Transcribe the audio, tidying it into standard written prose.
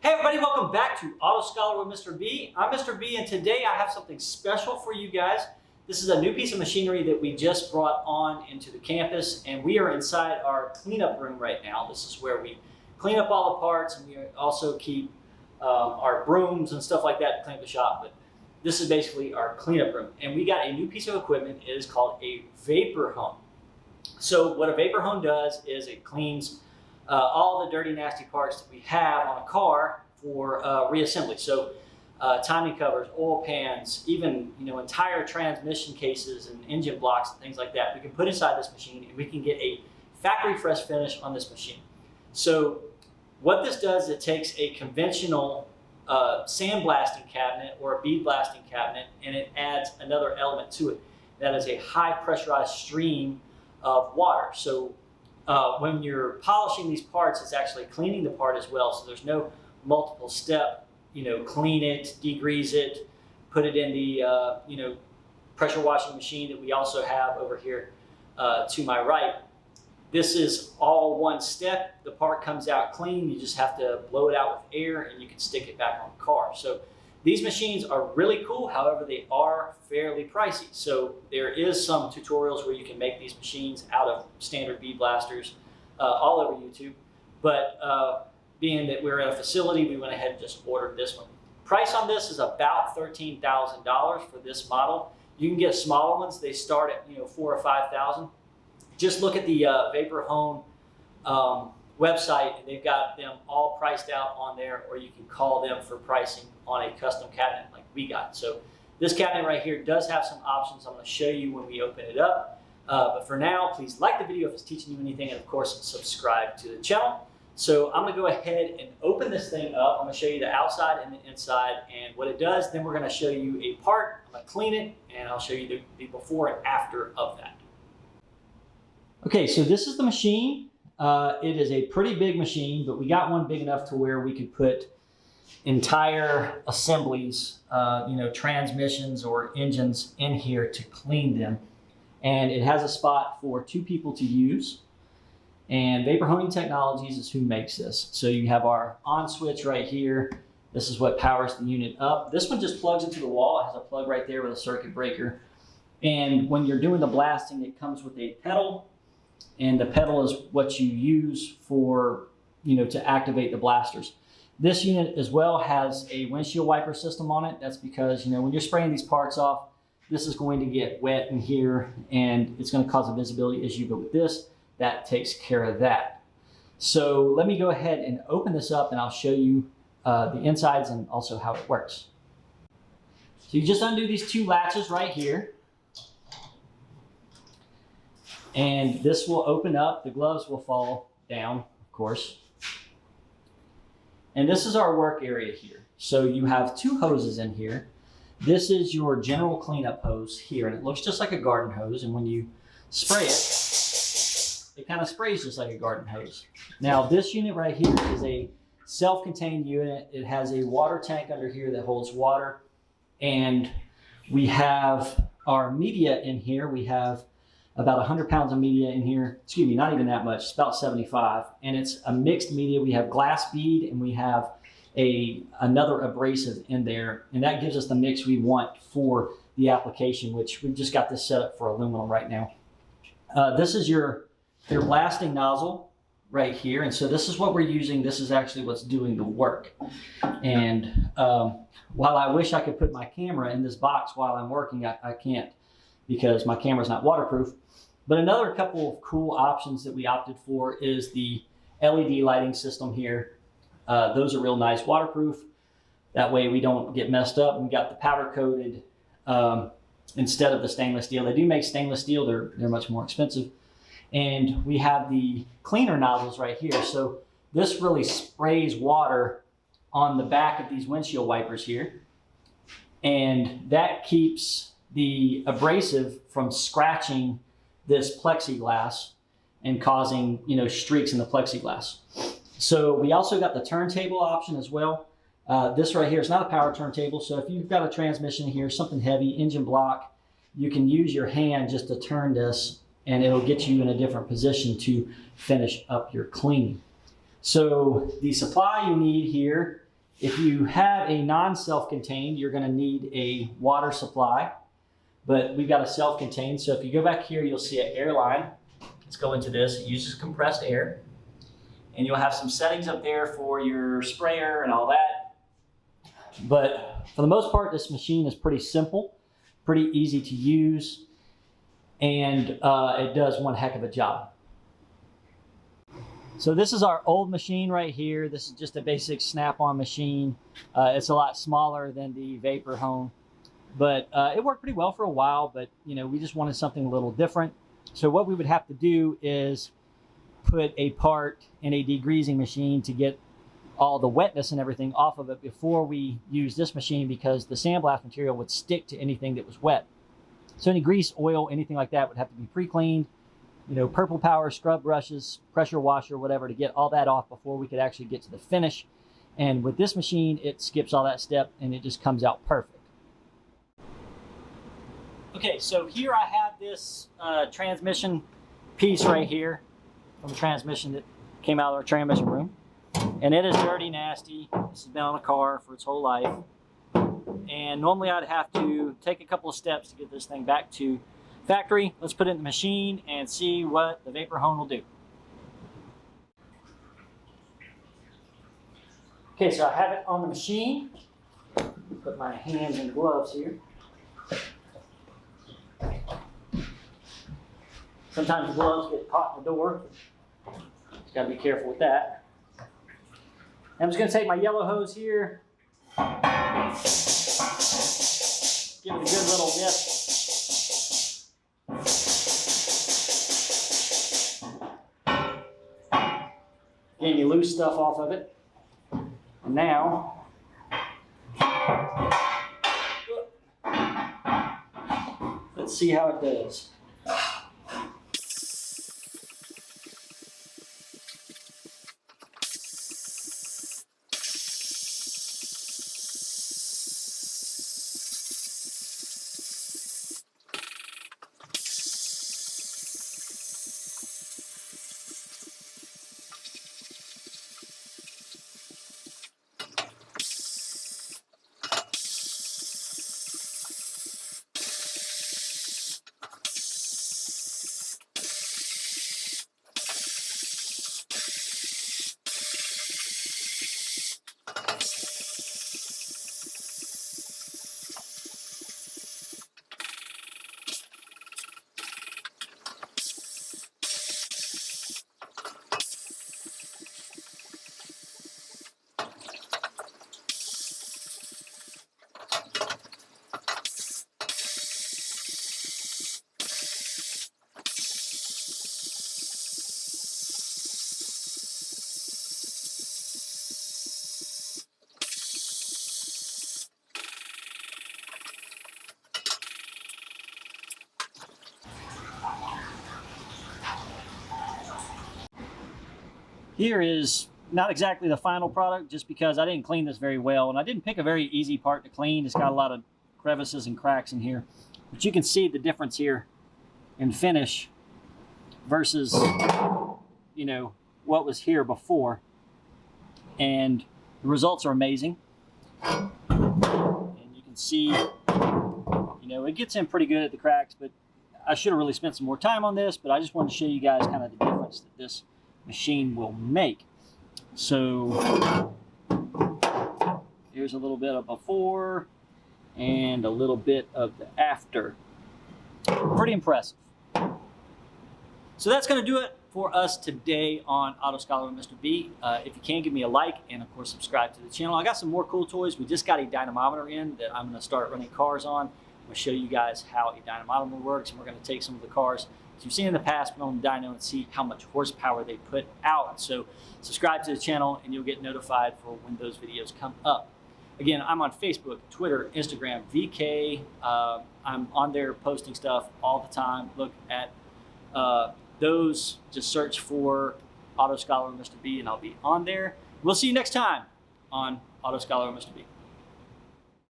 Hey everybody, welcome back to Auto Scholar with Mr. B. I'm Mr. B, and today I have something special for you guys. This is a new piece of machinery that we just brought on into the campus, and we are inside our cleanup room right now. This is where we clean up all the parts, and we also keep our brooms and stuff like that to clean up the shop. But this is basically our cleanup room, and we got a new piece of equipment. It is called a vaporhone. So what a vaporhone does is it cleans all the dirty, nasty parts that we have on a car for reassembly. So timing covers, oil pans, even entire transmission cases and engine blocks and things like that. We can put inside this machine, and we can get a factory fresh finish on this machine. So what this does, it takes a conventional sandblasting cabinet or a bead blasting cabinet, and it adds another element to it. That is a high pressurized stream of water. So when you're polishing these parts, it's actually cleaning the part as well. So there's no multiple step, clean it, degrease it, put it in the, pressure washing machine that we also have over here to my right. This is all one step. The part comes out clean. You just have to blow it out with air and you can stick it back on the car. So these machines are really cool. However, they are fairly pricey. So there is some tutorials where you can make these machines out of standard bead blasters all over YouTube. But being that we're at a facility, we went ahead and just ordered this one. Price on this is about $13,000 for this model. You can get smaller ones. They start at $4,000 or $5,000. Just look at the vaporhone website, and they've got them all priced out on there, or you can call them for pricing on a custom cabinet like we got. So this cabinet right here does have some options. I'm going to show you when we open it up. But for now, please like the video if it's teaching you anything, and of course, subscribe to the channel. So I'm going to go ahead and open this thing up. I'm going to show you the outside and the inside and what it does. Then we're going to show you a part. I'm going to clean it, and I'll show you the before and after of that. Okay, so this is the machine. It is a pretty big machine, but we got one big enough to where we could put entire assemblies, transmissions or engines in here to clean them. And it has a spot for 2 people to use. And Vaporhone Technologies is who makes this. So you have our on switch right here. This is what powers the unit up. This one just plugs into the wall. It has a plug right there with a circuit breaker. And when you're doing the blasting, it comes with a pedal. And the pedal is what you use for, to activate the blasters. This unit as well has a windshield wiper system on it. That's because, when you're spraying these parts off, this is going to get wet in here and it's going to cause a visibility issue. But with this, that takes care of that. So let me go ahead and open this up, and I'll show you the insides and also how it works. So you just undo these 2 latches right here. And this will open up. The gloves will fall down, of course. And this is our work area here. So you have 2 hoses in here. This is your general cleanup hose here, and it looks just like a garden hose. And when you spray it, it kind of sprays just like a garden hose. Now, this unit right here is a self-contained unit. It has a water tank under here that holds water. And we have our media in here. We have about 100 pounds of media in here. Excuse me, not even that much. It's about 75. And it's a mixed media. We have glass bead and we have another abrasive in there. And that gives us the mix we want for the application, which we've just got this set up for aluminum right now. This is your blasting nozzle right here. And so this is what we're using. This is actually what's doing the work. And while I wish I could put my camera in this box while I'm working, I can't because my camera's not waterproof. But another couple of cool options that we opted for is the LED lighting system here. Those are real nice, waterproof. That way we don't get messed up. We got the powder coated instead of the stainless steel. They do make stainless steel. They're much more expensive. And we have the cleaner nozzles right here. So this really sprays water on the back of these windshield wipers here. And that keeps the abrasive from scratching this plexiglass and causing, streaks in the plexiglass. So we also got the turntable option as well. This right here is not a power turntable. So if you've got a transmission here, something heavy, engine block, you can use your hand just to turn this and it'll get you in a different position to finish up your cleaning. So the supply you need here If you have a non-self-contained, you're going to need a water supply, but we've got a self-contained. So if you go back here, you'll see an air line. Let's go into this. It uses compressed air, and you'll have some settings up there for your sprayer and all that. But for the most part, this machine is pretty simple, pretty easy to use, and it does one heck of a job. So this is our old machine right here. This is just a basic snap-on machine. It's a lot smaller than the vaporhone, but it worked pretty well for a while, but we just wanted something a little different. So what we would have to do is put a part in a degreasing machine to get all the wetness and everything off of it before we use this machine, because the sandblast material would stick to anything that was wet. So any grease, oil, anything like that would have to be pre-cleaned. Purple Power scrub brushes, pressure washer, whatever, to get all that off before we could actually get to the finish. And with this machine, it skips all that step and it just comes out perfect. Okay, so here I have this transmission piece right here from the transmission that came out of our transmission room. And it is dirty, nasty. This has been on a car for its whole life. And normally I'd have to take a couple of steps to get this thing back to factory. Let's put it in the machine and see what the vaporhone will do. Okay, so I have it on the machine. Put my hands in gloves here. Sometimes the gloves get caught in the door. Just gotta be careful with that. I'm just gonna take my yellow hose here. Give it a good little dip. Getting you loose stuff off of it. And now, let's see how it does. Here is not exactly the final product, just because I didn't clean this very well, and I didn't pick a very easy part to clean. It's got a lot of crevices and cracks in here, but you can see the difference here in finish versus what was here before, and the results are amazing. And you can see it gets in pretty good at the cracks, but I should have really spent some more time on this, but I just wanted to show you guys kind of the difference that this machine will make. So here's a little bit of before and a little bit of the after. Pretty impressive. So that's going to do it for us today on Auto Scholar with Mr. B. If you can, give me a like and of course subscribe to the channel. I got some more cool toys. We just got a dynamometer in that I'm going to start running cars on. I'm going to show you guys how a dynamometer works, and we're going to take some of the cars as you've seen in the past, put on the dyno and see how much horsepower they put out. So subscribe to the channel and you'll get notified for when those videos come up. Again, I'm on Facebook, Twitter, Instagram, VK. I'm on there posting stuff all the time. Look at those. Just search for Auto Scholar with Mr. B and I'll be on there. We'll see you next time on Auto Scholar with Mr. B.